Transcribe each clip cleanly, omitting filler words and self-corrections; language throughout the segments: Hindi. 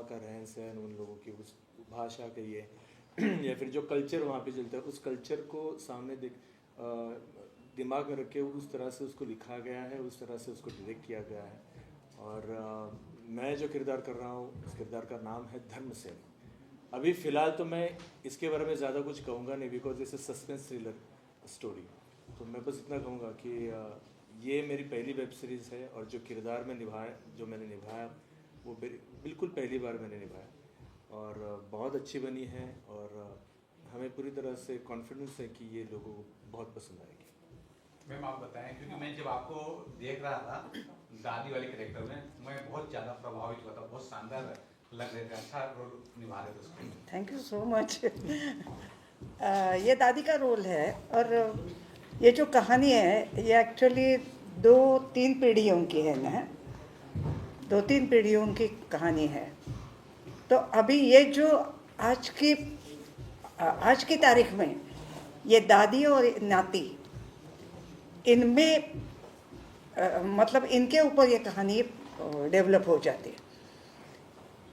का रहन सहन, उन लोगों की उस भाषा के ये या फिर जो कल्चर वहाँ पे चलता है, उस कल्चर को सामने दिमाग में रख के उस तरह से उसको लिखा गया है, उस तरह से उसको डायरेक्ट किया गया है। और मैं जो किरदार कर रहा हूँ, उस किरदार का नाम है धर्मसेन। अभी फ़िलहाल तो मैं इसके बारे में ज़्यादा कुछ कहूँगा नहीं, because it's a suspense thriller story. तो मैं बस इतना कहूँगा कि ये मेरी पहली वेब सीरीज़ है, और जो किरदार में मैंने निभाया वो बिल्कुल पहली बार मैंने निभाया, और बहुत अच्छी बनी है। और हमें पूरी तरह से कॉन्फिडेंस है कि ये लोगों को बहुत पसंद आएगी। मैम आप बताएं, क्योंकि मैं जब आपको देख रहा था दादी वाले कैरेक्टर में, मैं बहुत ज़्यादा प्रभावित हुआ था, बहुत शानदार लग रहे थे, अच्छा रोल निभा रहे थे उसको। Thank you so much. ये दादी का रोल है, और ये जो कहानी है ये एक्चुअली 2-3 पीढ़ियों की है ना, 2-3 पीढ़ियों की कहानी है। तो अभी ये जो आज की तारीख में ये दादी और नाती, इनमें मतलब इनके ऊपर ये कहानी डेवलप हो जाती है।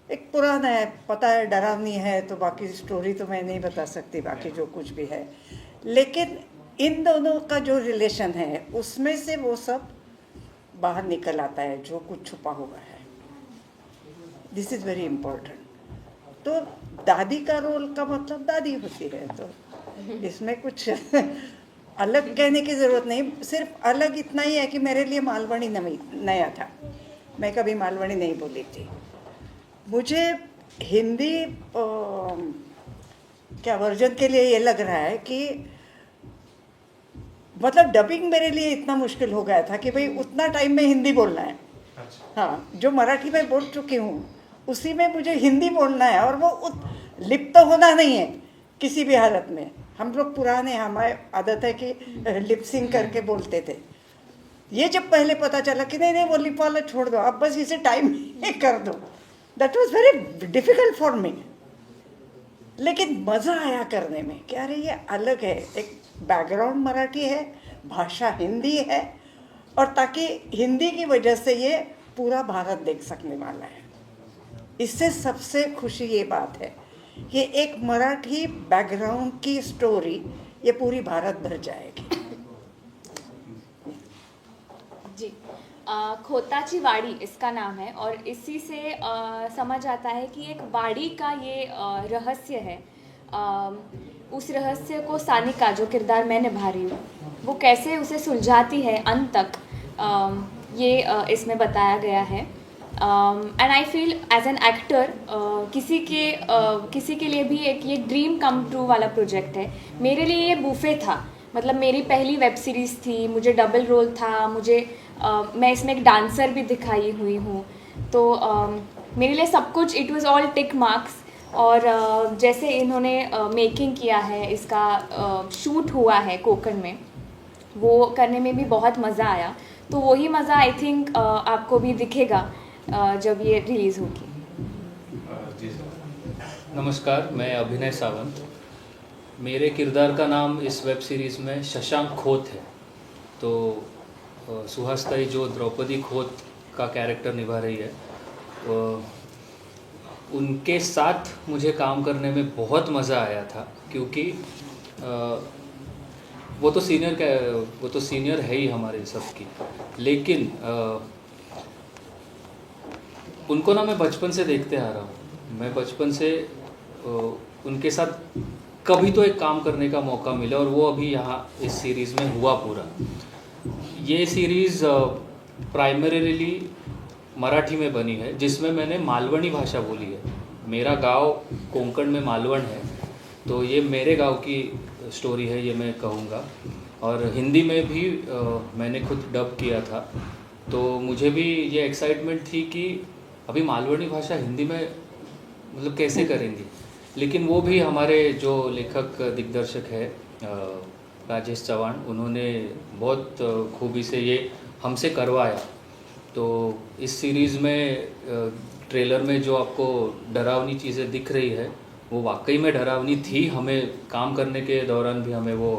एक पुराना है, पता है, डरावनी है, तो बाकी स्टोरी तो मैं नहीं बता सकती, बाकी जो कुछ भी है। लेकिन इन दोनों का जो रिलेशन है उसमें से वो सब बाहर निकल आता है, जो कुछ छुपा हुआ है। This is very important. तो दादी का रोल का मतलब दादी होती है, तो इसमें कुछ अलग कहने की ज़रूरत नहीं। सिर्फ अलग इतना ही है कि मेरे लिए मालवणी नया था, मैं कभी मालवणी नहीं बोली थी। मुझे हिंदी क्या वर्जन के लिए ये लग रहा है कि मतलब डबिंग मेरे लिए इतना मुश्किल हो गया था कि भाई उतना टाइम में हिंदी बोलना है। हाँ, जो मराठी में बोल चुकी हूँ उसी में मुझे हिंदी बोलना है, और वो लिप्त तो होना नहीं है किसी भी हालत में। हम लोग पुराने, हमारे आदत है कि लिपसिंग करके बोलते थे। ये जब पहले पता चला कि नहीं वो लिप वाला छोड़ दो, अब बस इसे टाइम कर दो, that was very difficult for me. लेकिन मज़ा आया करने में कि अरे ये अलग है, एक बैकग्राउंड मराठी है, भाषा हिंदी है, और ताकि हिंदी की वजह से ये पूरा भारत देख सकने वाला है। इससे सबसे खुशी ये बात है कि एक मराठी बैकग्राउंड की स्टोरी ये पूरी भारत भर जाएगी। जी, खोताची वाड़ी इसका नाम है, और इसी से समझ आता है कि एक वाड़ी का ये रहस्य है। उस रहस्य को सानिका, जो किरदार मैं निभा रही हूँ, वो कैसे उसे सुलझाती है अंत तक, ये इसमें बताया गया है। And I feel as an actor किसी के लिए भी एक ये ड्रीम कम ट्रू वाला प्रोजेक्ट है। मेरे लिए ये बूफे था, मतलब मेरी पहली वेब सीरीज़ थी, मुझे डबल रोल था, मैं इसमें एक डांसर भी दिखाई हुई हूँ। तो मेरे लिए सब कुछ, it was all tick marks. और जैसे इन्होंने मेकिंग किया है, इसका शूट हुआ है कोकण में, वो करने में भी बहुत मज़ा आया। तो वही मज़ा आई थिंक आपको भी दिखेगा जब ये रिलीज़ होगी। जी सर। नमस्कार, मैं अभिनय सावंत। मेरे किरदार का नाम इस वेब सीरीज़ में शशांक खोत है। तो सुहासताई जो द्रौपदी खोत का कैरेक्टर निभा रही है, उनके साथ मुझे काम करने में बहुत मज़ा आया था, क्योंकि वो तो सीनियर है ही हमारे सबकी। लेकिन उनको ना मैं बचपन से देखते आ रहा हूँ। मैं बचपन से उनके साथ कभी तो एक काम करने का मौका मिला, और वो अभी यहाँ इस सीरीज़ में हुआ पूरा। ये सीरीज़ प्राइमरीली मराठी में बनी है, जिसमें मैंने मालवणी भाषा बोली है। मेरा गांव कोंकण में मालवण है, तो ये मेरे गांव की स्टोरी है, ये मैं कहूँगा। और हिंदी में भी मैंने खुद डब किया था। तो मुझे भी ये एक्साइटमेंट थी कि अभी मालवणी भाषा हिंदी में मतलब कैसे करेंगे। लेकिन वो भी हमारे जो लेखक दिग्दर्शक है राजेश चौहान, उन्होंने बहुत खूबी से ये हमसे करवाया। तो इस सीरीज़ में ट्रेलर में जो आपको डरावनी चीज़ें दिख रही है, वो वाकई में डरावनी थी। हमें काम करने के दौरान भी हमें वो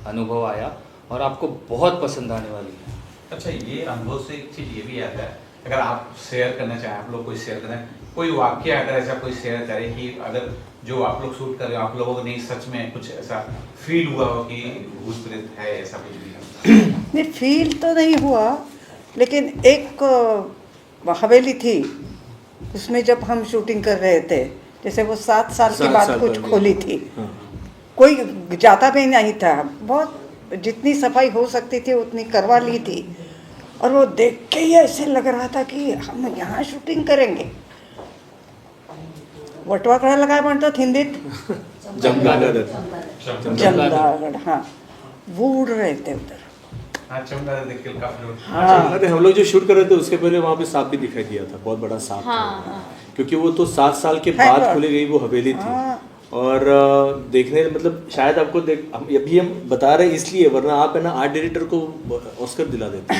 अनुभव आया, और आपको बहुत पसंद आने वाली है। अच्छा, ये अनुभव से एक चीज़ ये भी याद है, अगर आप शेयर करना चाहें, आप लोग कोई शेयर करें, कोई वाक्य अगर ऐसा कोई शेयर करे कि अगर जो आप लोग शूट कर रहे हो आप लोगों को नहीं सच में कुछ ऐसा फील हुआ हो कि भूत प्रेत है, ऐसा कुछ भी? नहीं, फील तो नहीं हुआ, लेकिन एक हवेली थी उसमें जब हम शूटिंग कर रहे थे, जैसे वो 7 साल की 7 बात साल कुछ पहले। खोली थी, हाँ। कोई जाता भी नहीं था, बहुत जितनी सफाई हो सकती थी उतनी करवा ली थी, और वो देख के ही ऐसे लग रहा था कि हम यहाँ शूटिंग करेंगे. वटवाकडा काय म्हणतात हिंदीत? जमगादड़ जमदागढ़. हाँ, वो उड़ रहे थे उधर. हाँ, चमगादड़ देख के काफी लोग हाँ. अरे हम लोग जो शूट कर रहे थे उसके पहले वहाँ पे सांप भी दिखाई दिया था, बहुत बड़ा सांप हाँ, था, हाँ। क्योंकि वो तो 7 साल के है बाद तो। खोली गई वो हवेली थी. हाँ. और देखने मतलब शायद आपको अभी हम बता रहे हैं इसलिए, वरना आप है ना आर्ट डायरेक्टर को ऑस्कर दिला देते.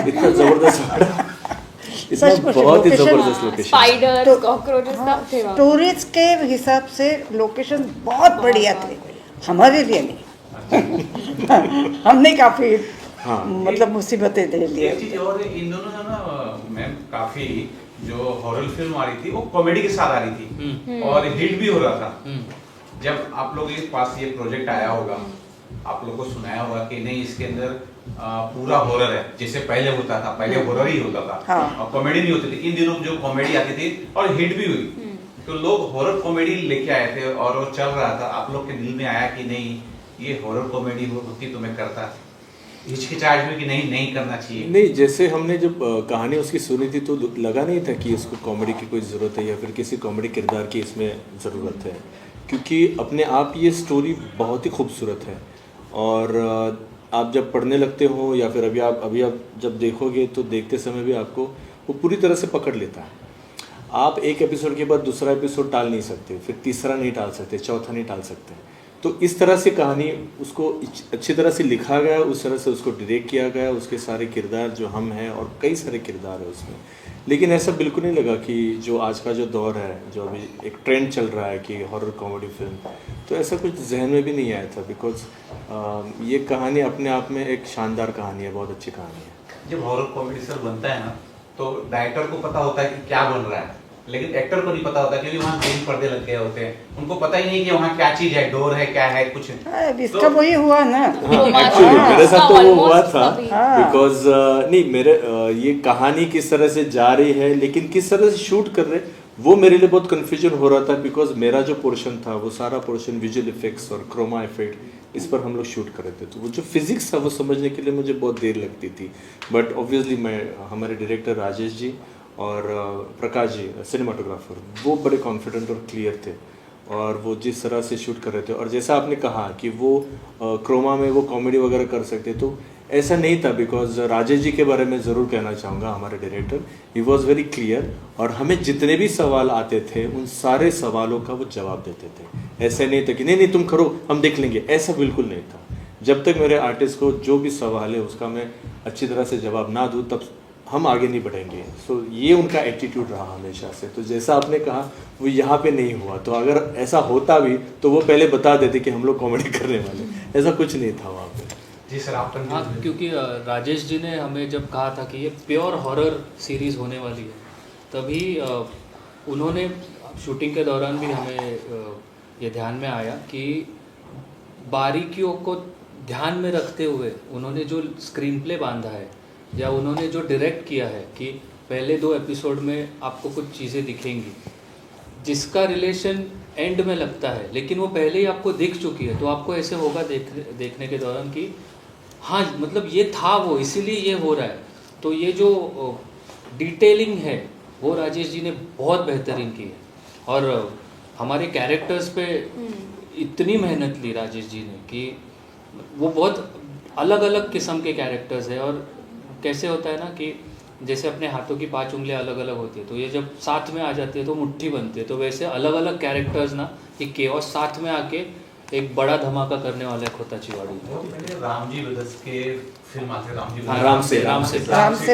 इतना जबरदस्त इतना सच में बहुत ही location- जबरदस्त लोकेशन. स्पाइडर, तो- कॉकरोचेस सब थे वहाँ। टूरिस्ट के हिसाब से लोकेशन बहुत बढ़िया थे, हमारे लिए नहीं. हमने काफी हाँ. मतलब मुसीबतें दे एक लिए. चीज और, इन दोनों जो ना मैम काफी जो हॉरर फिल्म आ रही थी वो कॉमेडी के साथ आ रही थी और हिट भी हो रहा था. जब आप लोग के पास ये प्रोजेक्ट आया होगा, आप लोग को सुनाया होगा कि नहीं इसके अंदर पूरा हॉरर है, जैसे पहले होता था, पहले हॉरर ही होता था. हाँ. और कॉमेडी नहीं होती थी. इन दिनों जो कॉमेडी आती थी और हिट भी हुई, तो लोग हॉरर कॉमेडी लेके आए थे और वो चल रहा था. आप लोग के दिल में आया कि नहीं ये हॉरर कॉमेडी होती तो मैं करता, हिचकिचाहट में कि नहीं करना चाहिए? नहीं, जैसे हमने जब कहानी उसकी सुनी थी तो लगा नहीं था कि इसको कॉमेडी की कोई ज़रूरत है या फिर किसी कॉमेडी किरदार की इसमें ज़रूरत है, क्योंकि अपने आप ये स्टोरी बहुत ही खूबसूरत है. और आप जब पढ़ने लगते हो या फिर अभी आप जब देखोगे तो देखते समय भी आपको वो पूरी तरह से पकड़ लेता है. आप एक एपिसोड के बाद दूसरा एपिसोड टाल नहीं सकते, फिर तीसरा नहीं टाल सकते, चौथा नहीं टाल सकते. तो इस तरह से कहानी उसको अच्छी तरह से लिखा गया, उस तरह से उसको डायरेक्ट किया गया, उसके सारे किरदार जो हम हैं और कई सारे किरदार है उसमें. लेकिन ऐसा बिल्कुल नहीं लगा कि जो आज का जो दौर है, जो अभी एक ट्रेंड चल रहा है कि हॉरर कॉमेडी फिल्म, तो ऐसा कुछ जहन में भी नहीं आया था. बिकॉज ये कहानी अपने आप में एक शानदार कहानी है, बहुत अच्छी कहानी है. जब हॉरर कॉमेडी सर बनता है ना, तो डायरेक्टर को पता होता है कि क्या बन रहा है, लेकिन एक्टर को नहीं पता होता, क्योंकि वहाँ तीन पर्दे लग गए होते हैं. उनको पता ही नहीं कि वहाँ क्या चीज है, डोर है, क्या है, कुछ इसका वही हुआ ना. एक्चुअली मेरे साथ तो वो हुआ था. हाँ. बिकॉज नहीं मेरे ये कहानी किस तरह से जा रही है लेकिन किस तरह से शूट कर रहे, वो मेरे लिए बहुत कन्फ्यूजन हो रहा था. बिकॉज मेरा जो पोर्शन था वो सारा पोर्शन विजुअल इफेक्ट्स और क्रोमा इफेक्ट, इस पर हम लोग शूट कर रहे थे. तो वो जो फिजिक्स था वो समझने के लिए मुझे बहुत देर लगती थी. बट ऑब्वियसली हमारे डायरेक्टर राजेश जी और प्रकाश जी सिनेमाटोग्राफर, वो बड़े कॉन्फिडेंट और क्लियर थे और वो जिस तरह से शूट कर रहे थे. और जैसा आपने कहा कि वो क्रोमा में वो कॉमेडी वगैरह कर सकते, तो ऐसा नहीं था. बिकॉज राजेश जी के बारे में ज़रूर कहना चाहूँगा, हमारे director, he was very clear और हमें जितने भी सवाल आते थे उन सारे सवालों का वो जवाब देते थे. ऐसा नहीं था कि नहीं तुम करो हम देख लेंगे, ऐसा बिल्कुल नहीं था. जब तक मेरे आर्टिस्ट को जो भी सवाल है उसका मैं अच्छी तरह से जवाब ना दूँ तब हम आगे नहीं बढ़ेंगे. सो ये उनका एटीट्यूड रहा हमेशा से. तो जैसा आपने कहा वो यहाँ पे नहीं हुआ, तो अगर ऐसा होता भी तो वो पहले बता देते कि हम लोग कॉमेडी करने वाले. ऐसा कुछ नहीं था वहाँ पे. जी सर आप हाँ, क्योंकि राजेश जी ने हमें जब कहा था कि ये प्योर हॉरर सीरीज़ होने वाली है, तभी उन्होंने शूटिंग के दौरान भी हमें ये ध्यान में आया कि बारीकियों को ध्यान में रखते हुए उन्होंने जो स्क्रीन प्ले बांधा है या उन्होंने जो डायरेक्ट किया है कि पहले 2 एपिसोड में आपको कुछ चीज़ें दिखेंगी जिसका रिलेशन एंड में लगता है, लेकिन वो पहले ही आपको दिख चुकी है. तो आपको ऐसे होगा देखने के दौरान कि हाँ मतलब ये था वो, इसीलिए ये हो रहा है. तो ये जो डिटेलिंग है वो राजेश जी ने बहुत बेहतरीन की है. और हमारे कैरेक्टर्स पे इतनी मेहनत ली राजेश जी ने कि वो बहुत अलग अलग किस्म के कैरेक्टर्स है. और कैसे होता है ना कि जैसे अपने हाथों की 5 उंगलियां अलग अलग होती है, तो ये जब साथ में आ जाती है तो मुट्ठी बनती है. तो वैसे अलग अलग कैरेक्टर्स ना ये केओस साथ में आके एक बड़ा धमाका करने वाला है खोताची वाड़ी. मैंने राम जी ब्रदर्स के फिल्म आते हाँ, राम से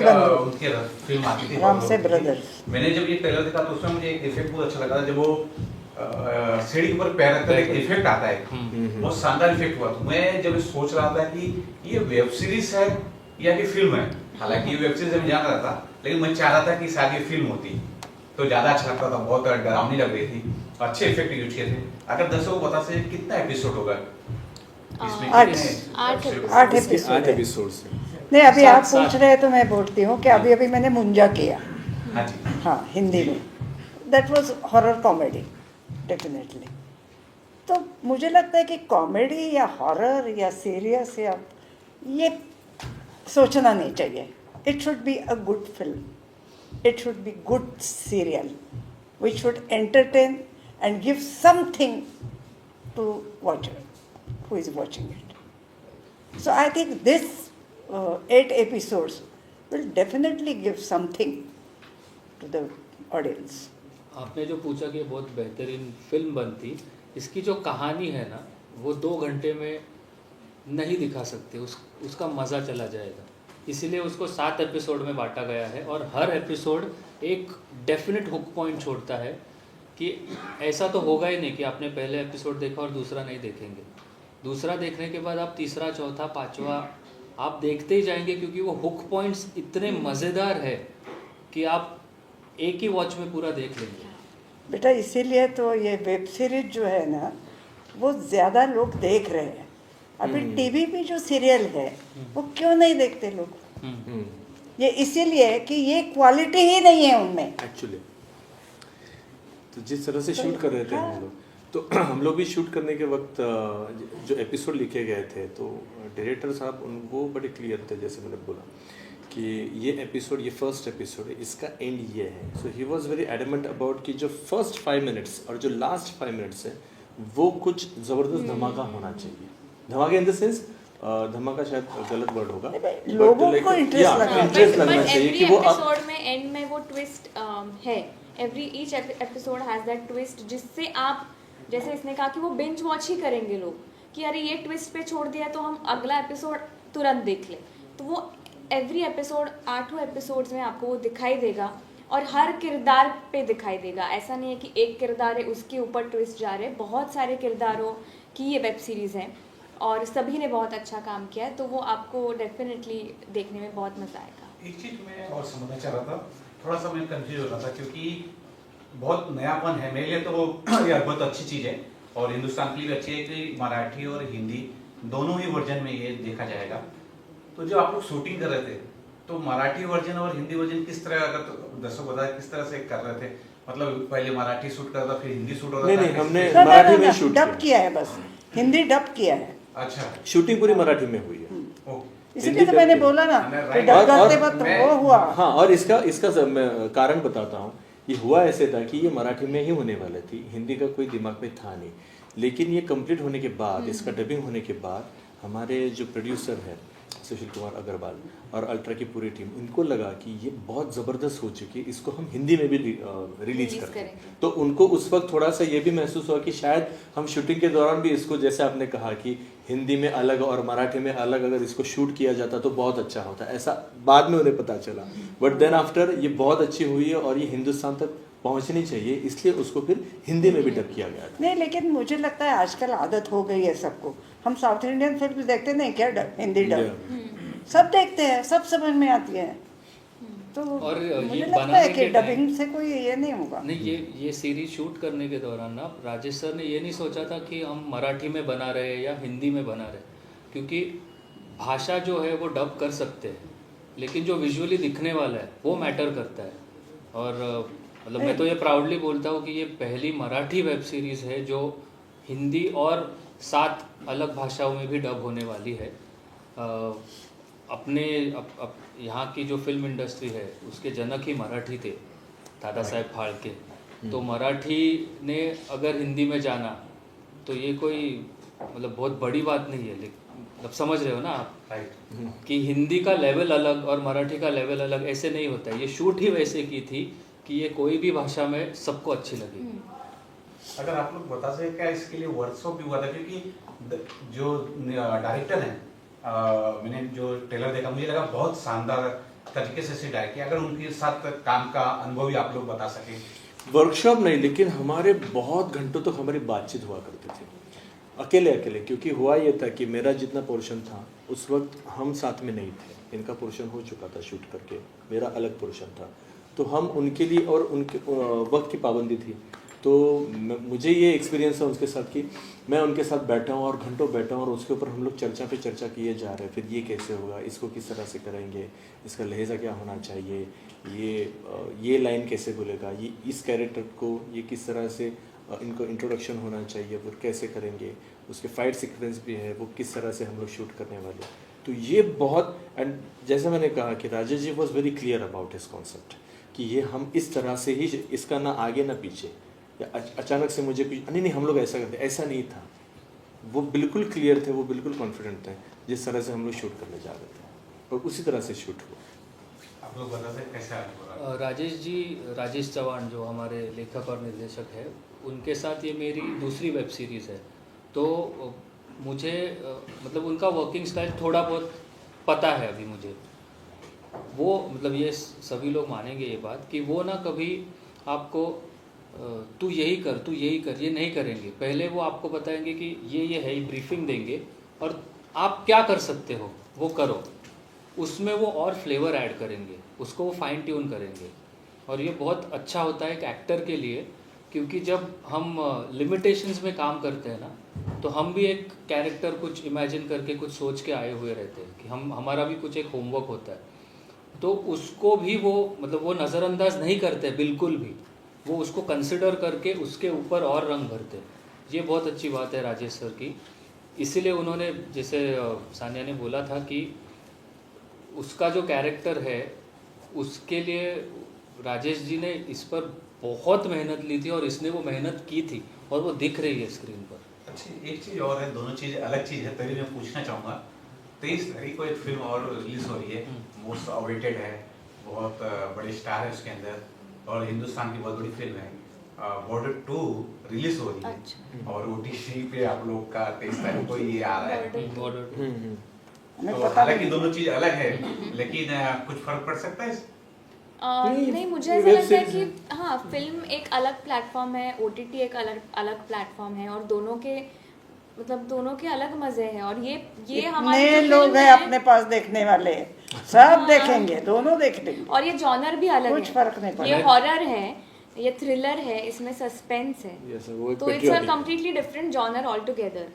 बंधु. उनकी फिल्म आती थी राम से ब्रदर्स. मैंने जब ये ट्रेलर देखा तो उसमें मुझे एक इफेक्ट बहुत अच्छा लगा था. जब वो सीढ़ी के ऊपर पैर रखकर एक इफेक्ट आता है, बहुत शानदार इफेक्ट हुआ. तो मैं जब सोच रहा था कि ये वेब सीरीज है या कि फिल्म है, हालांकि ये वेब सीरीज मैं जान रहा था, लेकिन मैं चाह रहा था कि शायद ये फिल्म होती. तो ज्यादा अच्छा लगता था, बहुत डरावनी लग रही थी, अच्छे इफेक्ट यूज किए थे। अगर दर्शकों को बता से कितना एपिसोड होगा इसमें? आठ। कितने आठ episode? एपिसोड 8 है। एपिसोड से। नहीं, अभी सात- आप पूछ सात। रहे हैं तो मैं बोलती हूँ कि अभी अभी मैंने मुंजा किया, हाँ जी। हाँ, हिंदी में। That was horror comedy definitely. तो मुझे लगता है कि कॉमेडी या हॉरर या सीरियस या ये सोचना नहीं चाहिए। It should be a good film, it should be good serial which should entertain and give something to watcher who is watching it. So I think this 8 episodes will definitely give something to the audience. आपने जो पूछा कि बहुत बेहतरीन फिल्म बनती, इसकी जो कहानी है ना वो 2 घंटे में नहीं दिखा सकते, उसका मज़ा चला जाएगा। इसीलिए उसको 7 एपिसोड में बांटा गया है और हर एपिसोड एक डेफिनेट हुक पॉइंट छोड़ता है कि ऐसा तो होगा ही नहीं कि आपने पहले एपिसोड देखा और दूसरा नहीं देखेंगे। दूसरा देखने के बाद आप तीसरा, चौथा, पांचवा आप देखते ही जाएंगे, क्योंकि वो हुक पॉइंट्स इतने मज़ेदार है कि आप एक ही वॉच में पूरा देख लेंगे। बेटा इसीलिए तो ये वेब सीरीज जो है ना वो ज़्यादा लोग देख रहे हैं। अभी टीवी पे जो सीरियल है वो क्यों नहीं देखते लोग? ये इसीलिए कि ये क्वालिटी ही नहीं है उनमें एक्चुअली तो जिस तरह से शूट कर रहे थे हम लोग, तो हम लोग भी शूट करने के वक्त जो एपिसोड लिखे गए थे तो डायरेक्टर साहब वो बड़े क्लियर थे, जैसे मैंने बोला कि ये एपिसोड, ये फर्स्ट एपिसोड है, इसका एंड ये है। So he was very adamant about कि जो फर्स्ट 5 मिनट्स और जो लास्ट 5 मिनट्स है वो कुछ ज़बरदस्त धमाका होना चाहिए। धमाका इन द सेंस, धमाका शायद गलत वर्ड होगा, लोगों को इंटरेस्ट लगना चाहिए कि वो एपिसोड में एंड में वो ट्विस्ट है। Each episode has that twist जिससे आप, जैसे इसने कहा कि वो बिंज वॉच ही करेंगे लोग कि अरे ये ट्विस्ट पे छोड़ दिया तो हम अगला एपिसोड तुरंत देख लें। तो वो एवरी एपिसोड 8 एपिसोड्स में आपको वो दिखाई देगा और हर किरदार पे दिखाई देगा। ऐसा नहीं है कि एक किरदार है उसके ऊपर ट्विस्ट जा रहे हैं, बहुत सारे किरदारों की ये वेब सीरीज़ है और सभी ने बहुत अच्छा काम किया है, तो वो आपको डेफिनेटली देखने में बहुत मज़ा आएगा। एक चीज मैं और समझना चाह रहा था, थोड़ा सा मैं कंफ्यूज हो रहा था क्योंकि बहुत नयापन है मेरे लिए, तो यार बहुत अच्छी चीज़ है और हिंदुस्तान के लिए भी अच्छी है कि मराठी और हिंदी दोनों ही वर्जन में ये देखा जाएगा। तो जब आप लोग शूटिंग कर रहे थे तो मराठी वर्जन और हिंदी वर्जन किस तरह, अगर तो दर्शक बताए किस तरह से कर रहे थे? मतलब पहले मराठी शूट कर रहा था फिर हिंदी शूट हो रहा था? नहीं, हमने मराठी में शूट डब किया है, बस हिंदी डब किया है। अच्छा, शूटिंग पूरी मराठी में हुई है। ओके। इसीलिए तो मैंने बोला ना कि और- डब करते और- वक्त वो हुआ। हाँ, और इसका मैं कारण बताता हूँ। ये हुआ ऐसे था कि ये मराठी में ही होने वाला थी, हिंदी का कोई दिमाग में था नहीं। लेकिन ये कंप्लीट होने के बाद, इसका डबिंग होने के बाद हमारे जो प्रोड्यूसर है सुशील कुमार अग्रवाल और अल्ट्रा की पूरी टीम, उनको लगा कि ये बहुत ज़बरदस्त हो चुकी है, इसको हम हिंदी में भी रिलीज करते हैं। तो उनको उस वक्त थोड़ा सा ये भी महसूस हुआ कि शायद हम शूटिंग के दौरान भी इसको, जैसे आपने कहा कि हिंदी में अलग और मराठी में अलग अगर इसको शूट किया जाता तो बहुत अच्छा होता, ऐसा बाद में उन्हें पता चला। बट देन आफ्टर ये बहुत अच्छी हुई है और ये हिंदुस्तान तक पहुंचनी चाहिए, इसलिए उसको फिर हिंदी में भी डब किया गया था। नहीं, लेकिन मुझे लगता है आजकल आदत हो गई है सबको। हम साउथ इंडियन फिल्म देखते नहीं क्या, हिंदी डब सब देखते हैं, सब समझ में आती है। तो और ये मुझे लगता है बनाने कि के टाइम- डबिंग से कोई ये नहीं होगा। नहीं, ये सीरीज शूट करने के दौरान ना राजेश सर ने ये नहीं सोचा था कि हम मराठी में बना रहे हैं या हिंदी में बना रहे, क्योंकि भाषा जो है वो डब कर सकते हैं, लेकिन जो विजुअली दिखने वाला है वो मैटर करता है। और मतलब मैं तो ये प्राउडली बोलता हूँ कि ये पहली मराठी वेब सीरीज़ है जो हिंदी और 7 अलग भाषाओं में भी डब होने वाली है। अपने यहाँ की जो फिल्म इंडस्ट्री है उसके जनक ही मराठी थे, दादा साहेब फाळके। तो मराठी ने अगर हिंदी में जाना तो ये कोई मतलब बहुत बड़ी बात नहीं है, लेकिन मतलब समझ रहे हो ना आप, राइट। कि हिंदी का लेवल अलग और मराठी का लेवल अलग ऐसे नहीं होता है। ये शूट ही वैसे की थी कि ये कोई भी भाषा में सबको अच्छी लगेगी। अगर आप लोग बता सके क्या इसके लिए वर्कशॉप भी हुआ था? क्योंकि जो डायरेक्टर हैं, मैंने जो ट्रेलर देखा मुझे लगा बहुत शानदार तरीके से डायरेक्ट किया। अगर उनके साथ काम का अनुभव भी आप लोग बता सकें। वर्कशॉप नहीं, लेकिन हमारे बहुत घंटों तक हमारी बातचीत हुआ करती थी अकेले अकेले, क्योंकि हुआ ये था कि मेरा जितना पोर्शन था उस वक्त हम साथ में नहीं थे, इनका पोर्शन हो चुका था शूट करके, मेरा अलग पोर्शन था। तो हम उनके लिए और उनके वक्त की पाबंदी थी, तो मुझे ये एक्सपीरियंस है उसके साथ कि मैं उनके साथ बैठा हूँ और घंटों बैठा हूँ और उसके ऊपर हम लोग चर्चा पे चर्चा किए जा रहे हैं। फिर ये कैसे होगा, इसको किस तरह से करेंगे, इसका लहजा क्या होना चाहिए, ये लाइन कैसे बोलेगा, ये इस कैरेक्टर को ये किस तरह से इनको इंट्रोडक्शन होना चाहिए, वो कैसे करेंगे, उसके फाइट सीक्वेंस भी है, वो किस तरह से हम लोग शूट करने वाले। तो ये बहुत, एंड जैसे मैंने कहा कि Rajesh ji was very clear about his concept कि ये हम इस तरह से ही, इसका ना आगे ना पीछे, या अचानक से मुझे कुछ नहीं हम लोग ऐसा करते, ऐसा नहीं था। वो बिल्कुल क्लियर थे, वो बिल्कुल कॉन्फिडेंट थे जिस तरह से हम लोग शूट करने जा रहे थे, और उसी तरह से शूट हुआ। आप लोग बताते हैं कैसा हुआ? राजेश चौहान जो हमारे लेखक और निर्देशक है, उनके साथ ये मेरी दूसरी वेब सीरीज़ है। तो मुझे मतलब उनका वर्किंग स्टाइल थोड़ा बहुत पता है अभी मुझे। वो मतलब ये सभी लोग मानेंगे ये बात कि वो ना कभी आपको तू यही कर, तू यही कर, ये नहीं करेंगे। पहले वो आपको बताएंगे कि ये है, ब्रीफिंग देंगे और आप क्या कर सकते हो वो करो, उसमें वो और फ्लेवर ऐड करेंगे, उसको वो फाइन ट्यून करेंगे। और ये बहुत अच्छा होता है एक एक्टर के लिए, क्योंकि जब हम लिमिटेशंस में काम करते हैं ना, तो हम भी एक कैरेक्टर कुछ इमेजिन करके कुछ सोच के आए हुए रहते हैं कि हमारा भी कुछ एक होमवर्क होता है। तो उसको भी वो मतलब वो नज़रअंदाज नहीं करते बिल्कुल भी, वो उसको कंसिडर करके उसके ऊपर और रंग भरते। ये बहुत अच्छी बात है राजेश सर की। इसीलिए उन्होंने, जैसे सानिया ने बोला था कि उसका जो कैरेक्टर है उसके लिए राजेश जी ने इस पर बहुत मेहनत ली थी और इसने वो मेहनत की थी और वो दिख रही है स्क्रीन पर। अच्छी एक चीज़ और है, दोनों चीज़ अलग चीज़ है, तभी मैं पूछना चाहूँगा 23 तारीख को एक फिल्म और रिलीज हो रही है, मोस्ट अवेटेड है, बहुत बड़े स्टार है उसके अंदर और हिंदुस्तान की बहुत बड़ी फिल्म है, बॉर्डर 2 रिलीज हो रही है। अच्छा। और OTT पे आप लोग का 23 तारीख को ये आ रहा है। तो हालांकि दोनों चीज़ अलग है, लेकिन कुछ फर्क पड़ सकता है नहीं, मुझे ऐसा लगता है कि हाँ, फिल्म एक अलग प्लेटफॉर्म है, OTT एक अलग प्लेटफॉर्म है, और दोनों के अलग मजे हैं। और ये हमारे नए जो लोग फिल्म हैं अपने पास देखने वाले, सब देखेंगे, दोनों देख लेंगे, और ये जॉनर भी अलग कुछ है। फर्क नहीं पड़ेगा। ये हॉरर है, ये थ्रिलर है, इसमें सस्पेंस है, वो एक तो it's a completely different genre all together.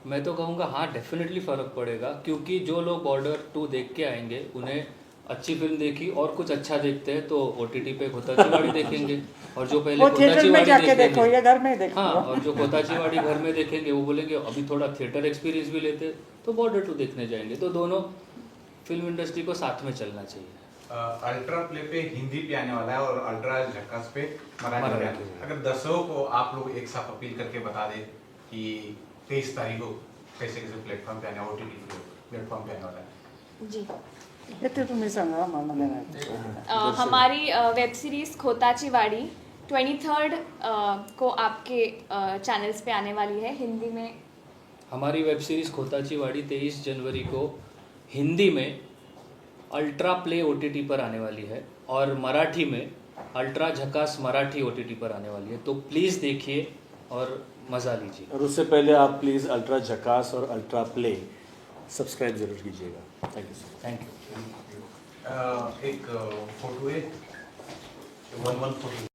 मैं तो कहूँगा हाँ, डेफिनेटली फ़र्क पड़ेगा, क्योंकि जो लोग बॉर्डर 2 देख के आएंगे उन्हें अच्छी फिल्म देखी और कुछ अच्छा देखते हैं तो OTT पे खोताचीवाड़ी देखेंगे, और जो पहले वो थिएटर में खोताचीवाड़ी जाके देखो देखेंगे, या घर में देखो। हाँ, और जो खोताचीवाड़ी घर में देखेंगे वो बोलेंगे अभी थोड़ा थिएटर एक्सपीरियंस भी लेते तो बॉर्डर 2 देखने जाएंगे। तो दोनों फिल्म इंडस्ट्री को साथ में चलना चाहिए। अल्ट्रा प्ले पे हिंदी पे आने वाला है और अल्ट्रा झक्कास पे मराठी पे आने वाला है। अगर दर्शकों को आप लोग एक साथ अपील करके बता दें कि 23 तारीख को कैसे प्लेटफॉर्म पे आने, OTT प्लेटफॉर्म पे आने वाला है। जी, ये तो तुम्हें सांगा मला देना। हमारी वेब सीरीज खोताचीवाड़ी 23rd को आपके चैनल्स पे आने वाली है हिंदी में। हमारी वेब सीरीज़ खोताचीवाड़ी 23 जनवरी को हिंदी में अल्ट्रा प्ले OTT पर आने वाली है, और मराठी में अल्ट्रा झकास मराठी OTT पर आने वाली है। तो प्लीज़ देखिए और मज़ा लीजिए। और उससे पहले आप प्लीज़ अल्ट्रा झकास और अल्ट्रा प्ले सब्सक्राइब जरूर कीजिएगा। Thank you sir. Thank you. एक फोटो है 114